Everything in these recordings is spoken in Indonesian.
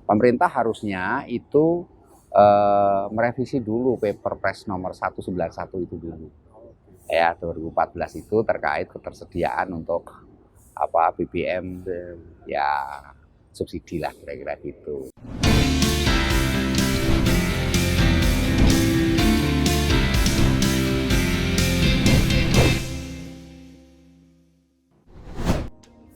pemerintah harusnya itu merevisi dulu Perpres nomor 191 itu dulu. Ya, 2014 itu terkait ketersediaan untuk BBM ya subsidi lah kira-kira gitu.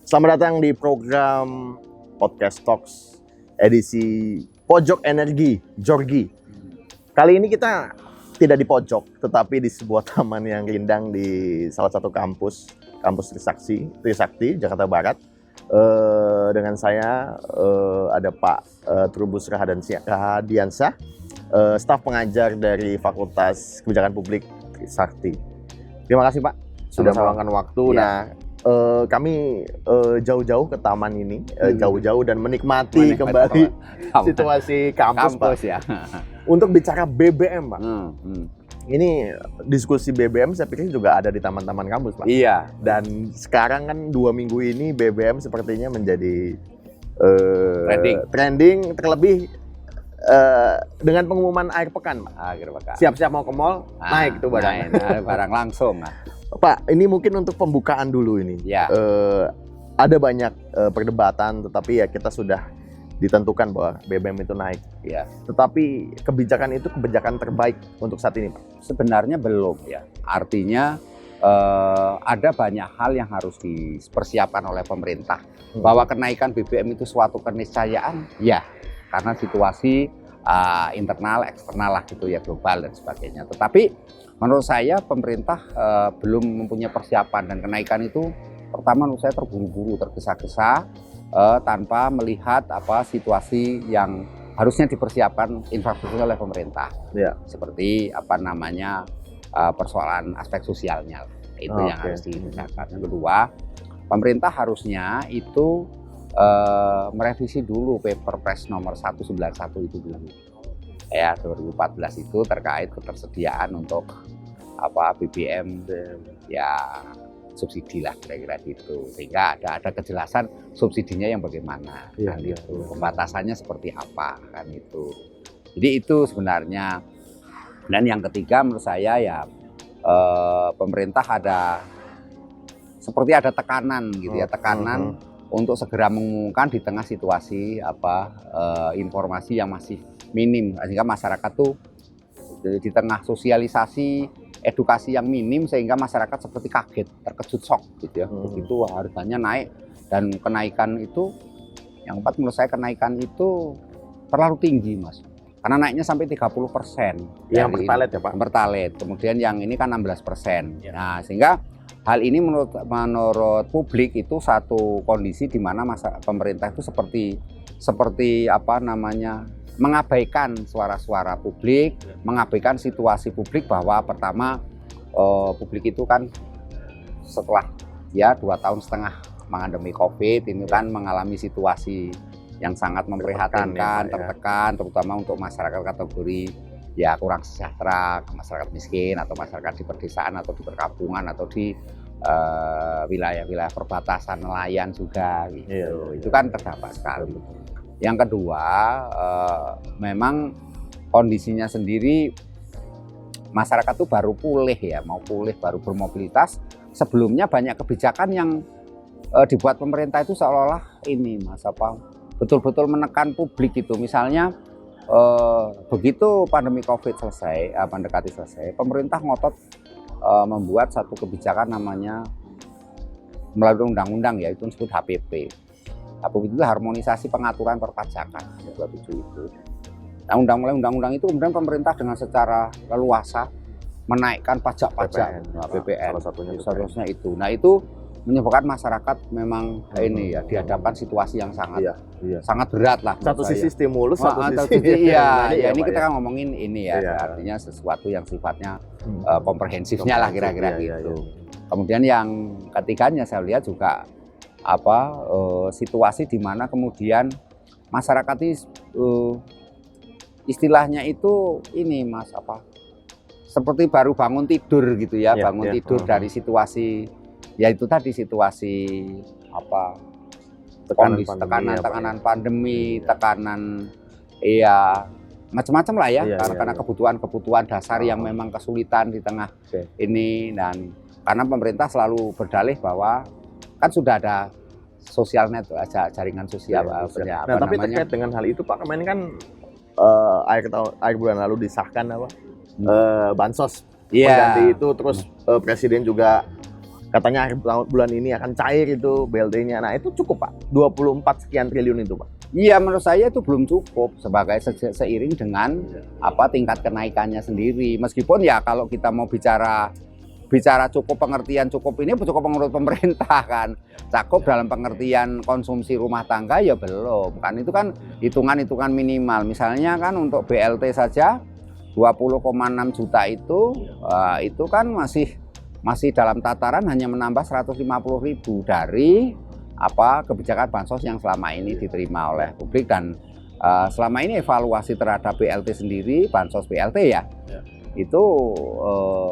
Selamat datang di program Podcast Talks edisi Pojok Energi Jorgi. Kali ini kita tidak di pojok, tetapi di sebuah taman yang rindang di salah satu kampus Trisakti, Jakarta Barat. Dengan saya ada Pak Trubus Rahadiansah, staf pengajar dari Fakultas Kebijakan Publik Trisakti. Terima kasih Pak sudah meluangkan waktu. Ya. Nah, kami jauh-jauh ke taman ini, jauh-jauh dan menikmati kembali situasi kampus Pak. Ya. Untuk bicara BBM Pak, ini diskusi BBM saya pikir juga ada di taman-taman kampus Pak. Iya. Dan sekarang kan 2 minggu ini BBM sepertinya menjadi trending, terlebih dengan pengumuman akhir pekan Pak. Akhir pekan. Siap-siap mau ke mall, naik tuh barang. Barang langsung. Pak, ini mungkin untuk pembukaan dulu ini. Ya. Ada banyak perdebatan, tetapi ya kita sudah ditentukan bahwa BBM itu naik. Ya. Tetapi kebijakan itu kebijakan terbaik untuk saat ini, Pak? Sebenarnya belum ya. Artinya ada banyak hal yang harus dipersiapkan oleh pemerintah. Bahwa kenaikan BBM itu suatu keniscayaan, ya. Karena situasi internal, eksternal lah gitu ya, global dan sebagainya. Tetapi menurut saya pemerintah belum mempunyai persiapan, dan kenaikan itu pertama menurut saya terburu-buru, tergesa-gesa tanpa melihat situasi yang harusnya dipersiapkan infrastruktur oleh pemerintah. Ya. Seperti persoalan aspek sosialnya. Itu yang harus dipersiapkan. Yang kedua, pemerintah harusnya itu merevisi dulu Perpres nomor 191 itu dulu. Ya, 2014 itu terkait ketersediaan untuk BBM ya subsidi lah kira-kira gitu, sehingga ada kejelasan subsidinya yang bagaimana kan itu, pembatasannya seperti apa kan itu. Jadi itu sebenarnya. Dan yang ketiga menurut saya ya pemerintah seperti ada tekanan gitu ya, tekanan untuk segera mengumumkan di tengah situasi informasi yang masih minim, sehingga masyarakat tuh di tengah sosialisasi edukasi yang minim, sehingga masyarakat seperti kaget, terkejut, shock gitu ya. Begitu harganya naik, dan kenaikan itu yang keempat menurut saya, kenaikan itu terlalu tinggi Mas, karena naiknya sampai 30%. Yang pertalite ya Pak? Pertalite, kemudian yang ini kan 16%. Nah, sehingga hal ini menurut publik itu satu kondisi di mana pemerintah itu seperti mengabaikan suara-suara publik, mengabaikan situasi publik, bahwa pertama publik itu kan setelah 2,5 tahun mengalami COVID ini kan mengalami situasi yang sangat memprihatinkan, tertekan, terutama untuk masyarakat kategori kurang sejahtera, masyarakat miskin, atau masyarakat di pedesaan atau di perkampungan atau di wilayah-wilayah perbatasan nelayan juga gitu. Itu kan terdampak sekali. Yang kedua, memang kondisinya sendiri masyarakat itu baru pulih ya, baru bermobilitas. Sebelumnya banyak kebijakan yang dibuat pemerintah itu seolah-olah ini betul-betul menekan publik itu. Misalnya begitu pandemi COVID mendekati selesai, pemerintah ngotot membuat satu kebijakan namanya melalui undang-undang, yaitu disebut HPP. HPP itu harmonisasi pengaturan perpajakan 27 itu. Nah, undang-undang itu kemudian pemerintah dengan secara leluasa menaikkan pajak-pajak BPN, salah satunya itu. Nah, itu menyebabkan masyarakat memang dihadapkan situasi yang sangat berat lah. Satu sisi stimulus, satu sisi ini kita kan ngomongin ini artinya sesuatu yang sifatnya komprehensifnya lah kira-kira gitu. Kemudian yang ketiganya saya lihat juga situasi di mana kemudian masyarakat istilahnya itu ini Mas seperti baru bangun tidur gitu ya, tidur dari situasi, ya itu tadi situasi kondisi tekanan pandemi, tekanan ya macam-macam lah ya, karena kebutuhan dasar yang memang kesulitan di tengah ini, dan karena pemerintah selalu berdalih bahwa kan sudah ada sosial net, jaringan sosial. Nah, tapi terkait dengan hal itu Pak, kemarin kan akhir bulan lalu disahkan bansos pengganti itu, terus Presiden juga katanya akhir bulan ini akan cair itu BLT-nya. Nah, itu cukup Pak? 24 sekian triliun itu Pak? Iya, menurut saya itu belum cukup sebagai seiring dengan tingkat kenaikannya sendiri. Meskipun ya kalau kita mau bicara cukup pengertian cukup ini cukup menurut pemerintah kan. Cukup dalam pengertian konsumsi rumah tangga ya belum. Kan itu kan hitungan minimal. Misalnya kan untuk BLT saja 20,6 juta itu kan masih dalam tataran hanya menambah 150.000 dari kebijakan bansos yang selama ini diterima oleh publik, dan selama ini evaluasi terhadap BLT sendiri, bansos BLT ya. Itu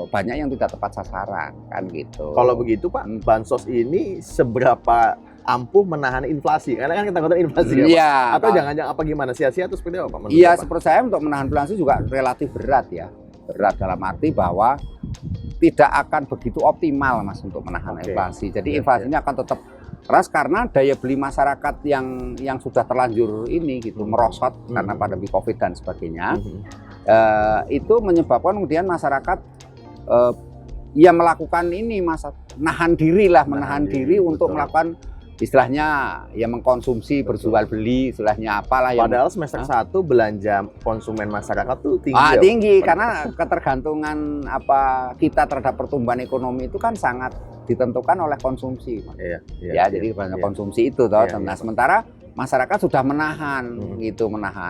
banyak yang tidak tepat sasaran kan gitu. Kalau begitu Pak, bansos ini seberapa ampuh menahan inflasi? Karena kan kita katakan inflasi ya, Pak. Atau jangan-jangan apa gimana, sia-sia atau seperti apa Pak? Iya, seperti saya untuk menahan inflasi juga relatif berat ya. Berat dalam arti bahwa tidak akan begitu optimal Mas untuk menahan inflasi. Jadi inflasinya akan tetap keras karena daya beli masyarakat yang sudah terlanjur ini gitu merosot karena pandemi Covid dan sebagainya. Itu menyebabkan kemudian masyarakat ya melakukan ini menahan diri untuk melakukan istilahnya ya mengkonsumsi, berjual beli, istilahnya apalah yang padahal semester 1 belanja konsumen masyarakat tuh tinggi. Tinggi karena ketergantungan kita terhadap pertumbuhan ekonomi itu kan sangat ditentukan oleh konsumsi. Jadi banyak konsumsi itu toh. Nah, sementara masyarakat sudah menahan.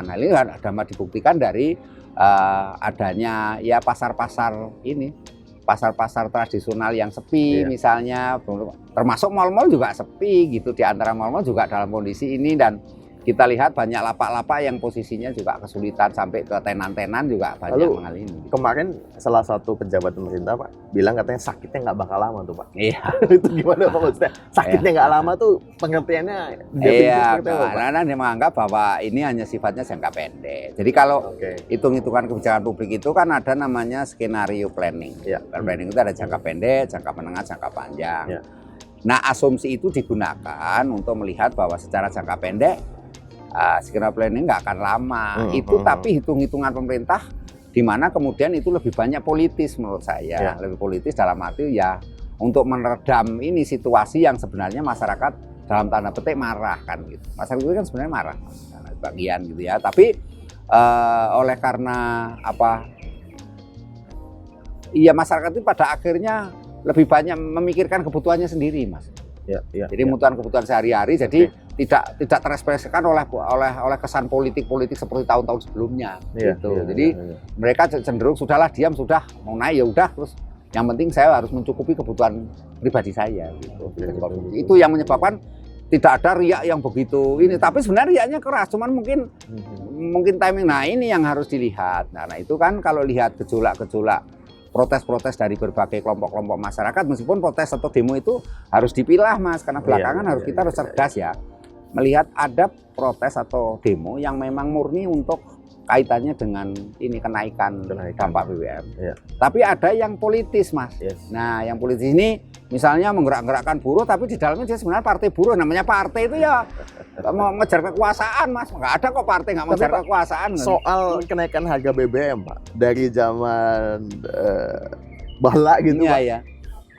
Hal ini dapat dibuktikan dari adanya ya pasar-pasar tradisional yang sepi misalnya, termasuk mal-mal juga sepi gitu, di antara mal-mal juga dalam kondisi ini, dan kita lihat banyak lapak-lapak yang posisinya juga kesulitan sampai ke tenan-tenan juga banyak mengalami. Kemarin salah satu pejabat pemerintah Pak bilang katanya sakitnya nggak bakal lama tuh Pak. Iya. Itu gimana Pak maksudnya? Sakitnya nggak lama tuh pengertiannya? Karena dia menganggap bahwa ini hanya sifatnya jangka pendek. Jadi kalau hitung-hitungan kebijakan publik itu kan ada namanya skenario planning. Planning itu ada jangka pendek, jangka menengah, jangka panjang. Nah, asumsi itu digunakan untuk melihat bahwa secara jangka pendek skenario planning nggak akan lama. Tapi hitung-hitungan pemerintah di mana kemudian itu lebih banyak politis menurut saya. Lebih politis dalam arti ya untuk meredam ini situasi yang sebenarnya masyarakat dalam tanda petik marah kan gitu. Masyarakat itu kan sebenarnya marah bagian gitu ya. Tapi oleh karena masyarakat itu pada akhirnya lebih banyak memikirkan kebutuhannya sendiri Mas. Jadi kebutuhan sehari-hari, jadi tidak terekspresikan oleh kesan politik seperti tahun-tahun sebelumnya gitu. Jadi mereka cenderung sudahlah, diam, sudah mau naik ya udah, terus yang penting saya harus mencukupi kebutuhan pribadi saya gitu. Itu yang menyebabkan tidak ada riak yang begitu ini, tapi sebenarnya riaknya keras, cuman mungkin timing. Nah, ini yang harus dilihat. Nah, itu kan kalau lihat gejolak protes-protes dari berbagai kelompok-kelompok masyarakat, meskipun protes atau demo itu harus dipilah Mas, karena belakangan kita harus cerdas ya melihat ada protes atau demo yang memang murni untuk kaitannya dengan ini kenaikan dampak BBM. Tapi ada yang politis Mas. Nah, yang politis ini misalnya menggerak-gerakkan buruh, tapi di dalamnya dia sebenarnya partai buruh. Namanya partai itu ya mau ngejar kekuasaan Mas. Nggak ada kok partai nggak mengejar kekuasaan. Soal kenaikan harga BBM Pak, dari zaman Bala gitu Pak.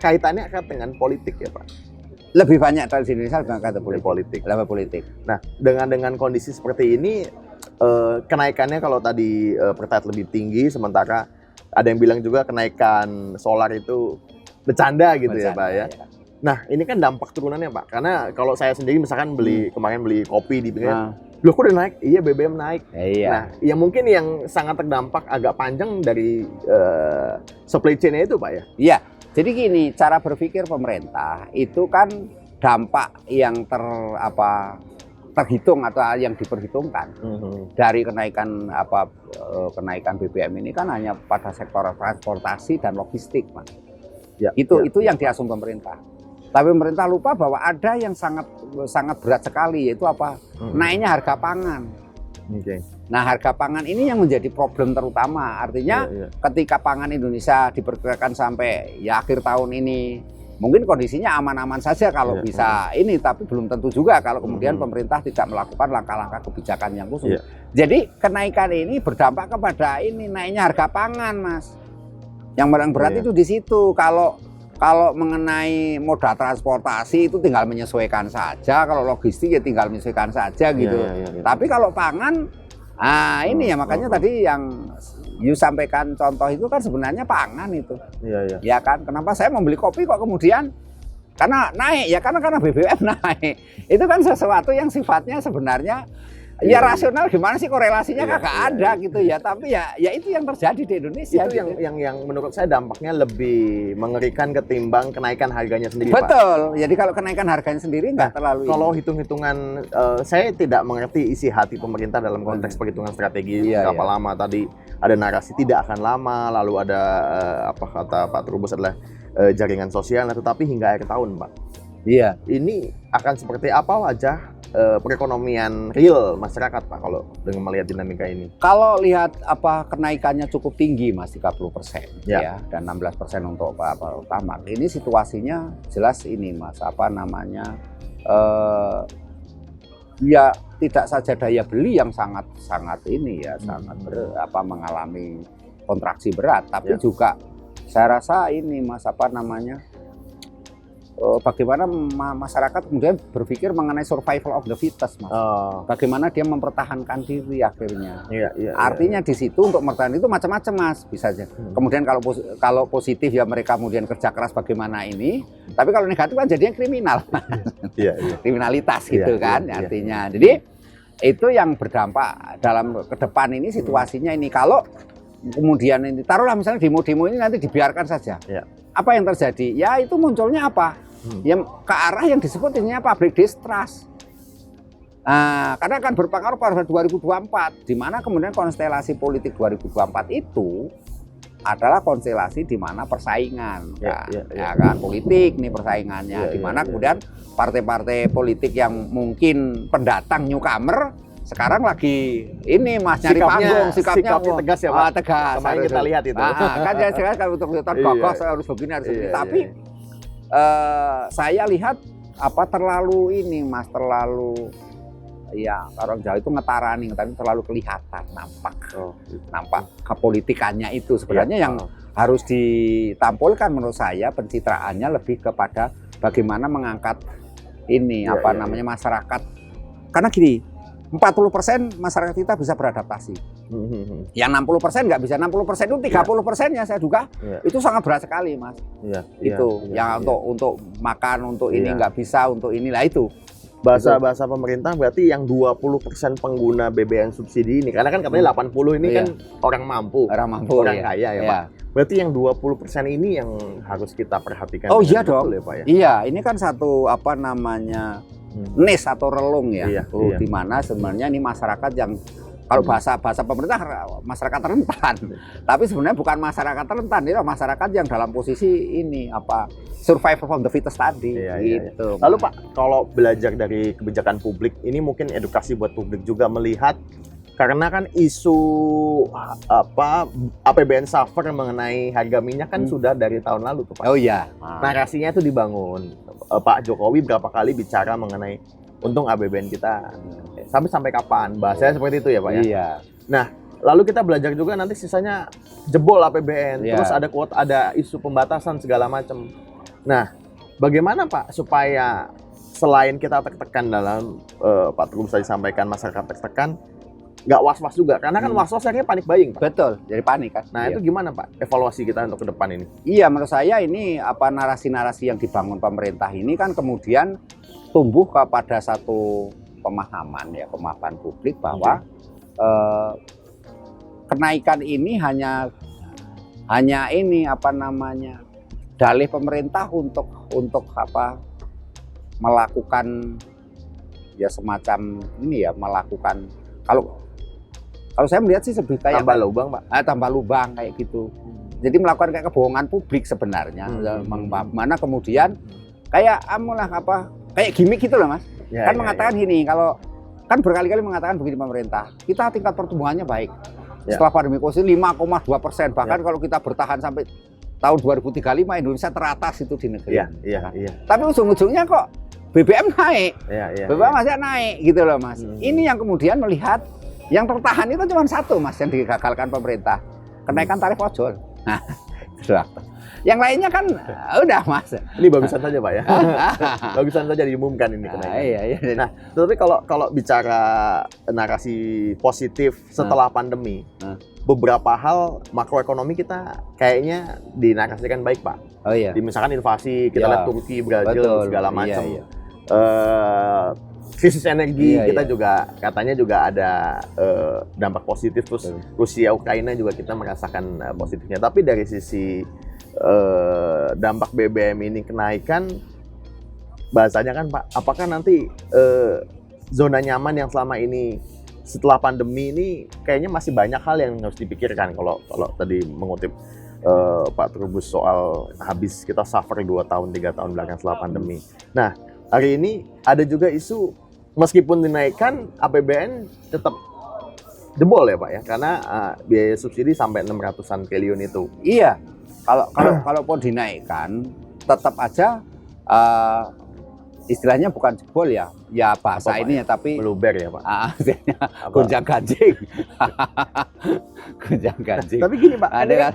Kaitannya akan dengan politik ya Pak? Lebih banyak dari Indonesia dengan kata politik. Lebih politik. Nah, dengan kondisi seperti ini, kenaikannya kalau tadi Pertalite lebih tinggi, sementara ada yang bilang juga kenaikan solar itu bercanda gitu ya Pak ya. Nah, ini kan dampak turunannya Pak, karena kalau saya sendiri misalkan kemarin beli kopi di pinggir, loh kok udah naik? Iya, BBM naik. Nah, yang mungkin yang sangat terdampak agak panjang dari supply chain-nya itu Pak ya. Iya. Jadi gini, cara berpikir pemerintah itu kan dampak yang terhitung atau yang diperhitungkan dari kenaikan BBM ini kan hanya pada sektor transportasi dan logistik Mas. Itu yang diasum pemerintah. Tapi pemerintah lupa bahwa ada yang sangat berat sekali, yaitu apa? Naiknya harga pangan. Oke. Nah, harga pangan ini yang menjadi problem terutama. Artinya ketika pangan Indonesia diperkirakan sampai ya akhir tahun ini, mungkin kondisinya aman-aman saja kalau bisa ini, tapi belum tentu juga kalau kemudian pemerintah tidak melakukan langkah-langkah kebijakan yang khusus. Jadi kenaikan ini berdampak kepada ini naiknya harga pangan, Mas. Yang paling berat itu di situ. Kalau mengenai moda transportasi itu tinggal menyesuaikan saja, kalau logistik ya tinggal menyesuaikan saja gitu. Tapi kalau pangan, ini ya makanya tadi yang you sampaikan contoh itu kan sebenarnya pangan itu. Ya kan, kenapa saya membeli kopi kok kemudian karena naik ya karena BBM naik. Itu kan sesuatu yang sifatnya sebenarnya ya rasional, gimana sih korelasinya kagak ada gitu ya, tapi ya itu yang terjadi di Indonesia itu gitu. yang menurut saya dampaknya lebih mengerikan ketimbang kenaikan harganya sendiri. Betul, Pak. Jadi kalau kenaikan harganya sendiri nggak terlalu kalau hitung-hitungan saya tidak mengerti isi hati pemerintah dalam konteks perhitungan strategi berapa lama. Tadi ada narasi tidak akan lama, lalu ada apa kata Pak Trubus adalah jaringan sosial, tetapi hingga akhir tahun, Pak. Iya. Ini akan seperti apa wajah perekonomian real masyarakat, Pak, kalau dengan melihat dinamika ini? Kalau lihat apa kenaikannya cukup tinggi, Mas, 30% ya, dan 16% untuk apa utama. Ini situasinya jelas ini, Mas, apa namanya? Ya tidak saja daya beli yang sangat ini ya, sangat mengalami kontraksi berat, tapi juga saya rasa ini, Mas, apa namanya? Bagaimana masyarakat kemudian berpikir mengenai survival of the fittest, Mas. Bagaimana dia mempertahankan diri akhirnya. Artinya di situ untuk bertahan itu macam-macam, Mas, bisa aja. Kemudian kalau positif ya mereka kemudian kerja keras bagaimana ini. Tapi kalau negatif kan jadinya kriminal. Kriminalitas gitu kan artinya. Jadi itu yang berdampak dalam ke depan ini situasinya ini. Kalau kemudian ini taruhlah misalnya demo-demo ini nanti dibiarkan saja. Apa yang terjadi? Ya itu munculnya apa? Yang ke arah yang disebut ini public distrust. Karena akan berpengaruh pada 2024, di mana kemudian konstelasi politik 2024 itu adalah konstelasi di mana persaingan, kan politik nih persaingannya, di mana kemudian partai-partai politik yang mungkin pendatang newcomer sekarang lagi ini, Mas, nyari panggung, sikapnya tegas ya, Pak. Tegas. Kemarin kita lihat itu. Kan jelas kalau untuk kelihatan kokoh harus begini harus begini. Tapi saya lihat apa terlalu ini, Mas, terlalu ya orang Jawa itu ngetarani, tapi terlalu kelihatan nampak kepolitikannya itu sebenarnya yang harus ditampilkan menurut saya pencitraannya lebih kepada bagaimana mengangkat ini namanya masyarakat. Karena gini, 40% masyarakat kita bisa beradaptasi. Yang 60% nggak bisa. 60% itu 30%-nya saya duga itu sangat berat sekali, Mas. Untuk makan, untuk ini nggak bisa, untuk inilah itu. Bahasa pemerintah berarti yang 20% pengguna BBM subsidi ini, karena kan katanya 80 ini kan orang mampu, orang kaya ya, Pak. Berarti yang 20% ini yang harus kita perhatikan. Oh iya dong. Ya, Pak, ya? Iya, ini kan satu nis atau relung ya, di mana sebenarnya ini masyarakat yang kalau bahasa pemerintah masyarakat rentan, tapi sebenarnya bukan masyarakat rentan, ini masyarakat yang dalam posisi ini survival of the fittest tadi. Gitu. Lalu Pak, kalau belajar dari kebijakan publik ini mungkin edukasi buat publik juga melihat, karena kan isu APBN suffer mengenai harga minyak kan sudah dari tahun lalu tuh, Pak. Oh iya. Narasinya itu dibangun. Pak Jokowi berapa kali bicara mengenai untung APBN kita sampai kapan, bahasanya seperti itu ya, Pak ya. Iya. Nah, lalu kita belajar juga nanti sisanya jebol APBN, terus ada kuota, ada isu pembatasan segala macam. Nah, bagaimana Pak supaya selain kita tertekan dalam Pak Trubus tadi sampaikan masyarakat tertekan, nggak was-was juga, karena kan was-was akhirnya panik buying, Pak. Betul, jadi panik kan. Nah, itu gimana Pak evaluasi kita untuk ke depan ini? Iya, menurut saya ini narasi-narasi yang dibangun pemerintah ini kan kemudian tumbuh kepada satu pemahaman publik bahwa kenaikan ini hanya ini dalih pemerintah untuk melakukan ya semacam ini ya, melakukan kalau saya melihat sih lebih kayak tambah lubang, Pak. Tambah lubang kayak gitu. Jadi melakukan kayak kebohongan publik sebenarnya. Mana kemudian kayak amulah apa kayak gimmick gitu loh Mas. Ya, Kan mengatakan gini, kalau kan berkali-kali mengatakan begini pemerintah, kita tingkat pertumbuhannya baik. Ya. Setelah pandemi COVID 5,2%, bahkan kalau kita bertahan sampai tahun 2035 Indonesia teratas itu di negeri. Iya. Tapi ujung-ujungnya kok BBM naik, Iya. BBM masih naik gitu loh Mas. Ini yang kemudian melihat yang tertahan itu cuma satu Mas yang digagalkan pemerintah, kenaikan tarif ojol. Nah, yang lainnya kan udah Mas. Ini bagusan saja Pak ya. Bagusan saja diumumkan ini kenaikan. Iya. Nah, tapi kalau bicara narasi positif setelah pandemi, beberapa hal makroekonomi kita kayaknya dinarasikan baik Pak. Oh iya. Misalkan inflasi, kita lihat Turki, Brazil, betul, segala macam. Iya. Krisis energi kita iya. juga katanya juga ada dampak positif, terus Rusia, Ukraina juga kita merasakan positifnya. Tapi dari sisi dampak BBM ini kenaikan, bahasanya kan Pak, apakah nanti zona nyaman yang selama ini setelah pandemi ini kayaknya masih banyak hal yang harus dipikirkan. Kalau tadi mengutip Pak Trubus soal habis kita suffer 2 tahun 3 tahun belakang setelah pandemi. Nah, hari ini ada juga isu meskipun dinaikkan APBN tetap jebol ya Pak ya, karena biaya subsidi sampai 600-an triliun itu. Iya. Kalaupun dinaikkan, tetap aja istilahnya bukan jebol ya bahasa apa, ini ya, tapi meluber ya Pak. Gonjang ganjing. Gonjang ganjing. Tapi gini Pak, ada kan?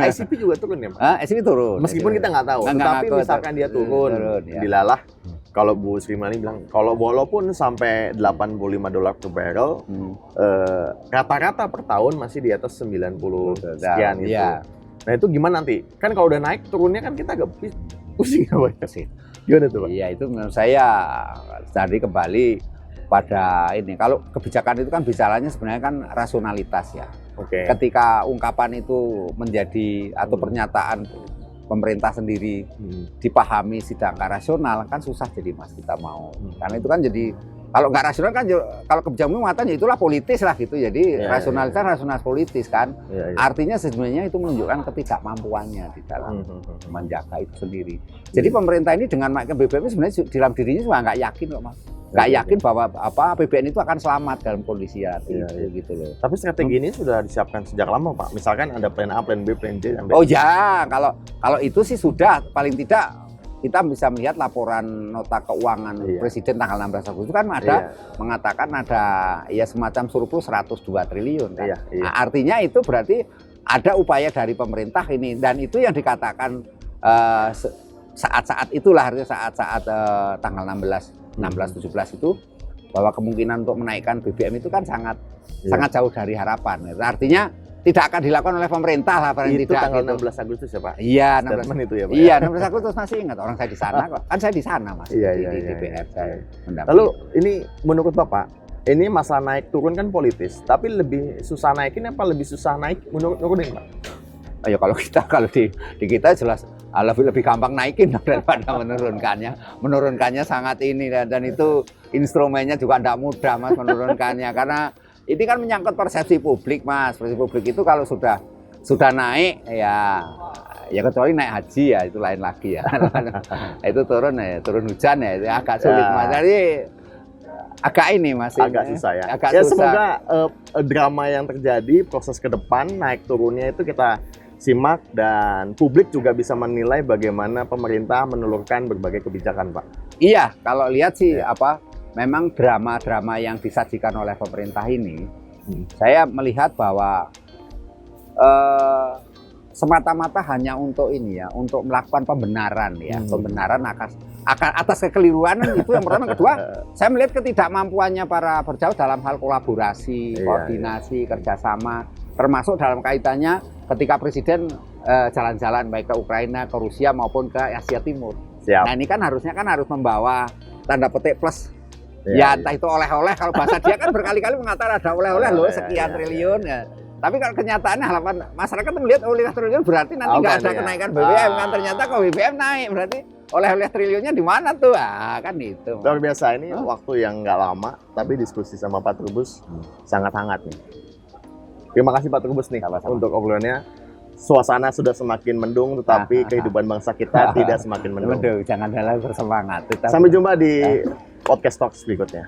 ICP juga turun ya Pak. ICP turun. Meskipun kita nggak tahu, tapi misalkan dia turun ya. dilalah. Kalau Bu Sri Mulyani bilang, kalau walaupun sampai $85 per barrel, rata-rata per tahun masih di atas 90 sekian gitu. Ya. Nah itu gimana nanti? Kan kalau udah naik turunnya kan kita agak pusing ya Pak. Gimana tuh Pak? Iya, itu menurut saya tadi kembali pada ini. Kalau kebijakan itu kan bicaranya sebenarnya kan rasionalitas ya. Oke. Ketika ungkapan itu menjadi atau pernyataan pemerintah sendiri dipahami tidak rasional, kan susah jadi Mas kita mau. Karena itu kan jadi kalau nggak rasional kan kalau kebijakan mengatakan ya itulah politis lah gitu. Jadi rasionalitas politis kan. Artinya sebenarnya itu menunjukkan ketidakmampuannya di dalam menjaga itu sendiri. Jadi pemerintah ini dengan naikkan BBM sebenarnya di dalam dirinya juga nggak yakin kok Mas. Nggak yakin bahwa APBN itu akan selamat dalam kondisi itu gitu loh. Tapi strategi ini sudah disiapkan sejak lama Pak. Misalkan ada plan A, plan B, plan C. Oh ya, kalau itu sih sudah paling tidak kita bisa melihat laporan nota keuangan Presiden tanggal 16 Agustus itu kan ada mengatakan ada ya semacam surplus 102 triliun kan? Nah, artinya itu berarti ada upaya dari pemerintah ini, dan itu yang dikatakan saat-saat itulah, artinya saat-saat tanggal 16-17 itu bahwa kemungkinan untuk menaikkan BBM itu kan sangat jauh dari harapan. Artinya tidak akan dilakukan oleh pemerintah lah paling itu tidak. Tanggal gitu. 16 Agustus ya Pak? Iya, Statement itu ya Pak? Iya, 16 Agustus masih ingat, orang saya di sana kok. Kan saya di sana Mas, di DPR saya mendampingi. Lalu ini menurut Bapak, ini masalah naik turun kan politis, tapi lebih susah naikin apa lebih susah naik nurunin Pak? Ya kalau di kita jelas lebih gampang naikin daripada menurunkannya. Menurunkannya sangat ini, dan itu instrumennya juga tidak mudah Mas menurunkannya, karena ini kan menyangkut persepsi publik Mas. Persepsi publik itu kalau sudah naik ya kecuali naik haji ya itu lain lagi ya. Itu turun hujan ya itu agak sulit Mas. Jadi agak ini Mas. Agak susah ya. Susah. Semoga drama yang terjadi proses ke depan naik turunnya itu kita simak, dan publik juga bisa menilai bagaimana pemerintah menelurkan berbagai kebijakan Pak. Iya, kalau lihat sih memang drama-drama yang disajikan oleh pemerintah ini, saya melihat bahwa semata-mata hanya untuk ini ya, untuk melakukan pembenaran ya, pembenaran atas kekeliruan itu yang pertama. Kedua, saya melihat ketidakmampuannya para pejabat dalam hal kolaborasi, koordinasi, kerjasama, termasuk dalam kaitannya ketika Presiden jalan-jalan baik ke Ukraina, ke Rusia maupun ke Asia Timur. Siap. Nah ini kan harus membawa tanda petik plus. Ya entah itu oleh-oleh, kalau bahasa dia kan berkali-kali mengatakan ada oleh-oleh loh sekian triliun ya. Tapi kalau kenyataannya halaman masyarakat melihat oleh triliun berarti nanti nggak ada kenaikan BBM kan, ternyata kalau BBM naik berarti oleh-oleh triliunnya di mana tuh? Kan itu. Luar biasa, ini waktu yang nggak lama tapi diskusi sama Pak Trubus sangat hangat nih. Terima kasih Pak Trubus nih untuk obrolannya. suasana sudah semakin mendung, tetapi Ah. kehidupan bangsa kita tidak semakin mendung. Waduh, jangan dalam bersemangat. Tetap- Sampai jumpa di podcast talks berikutnya.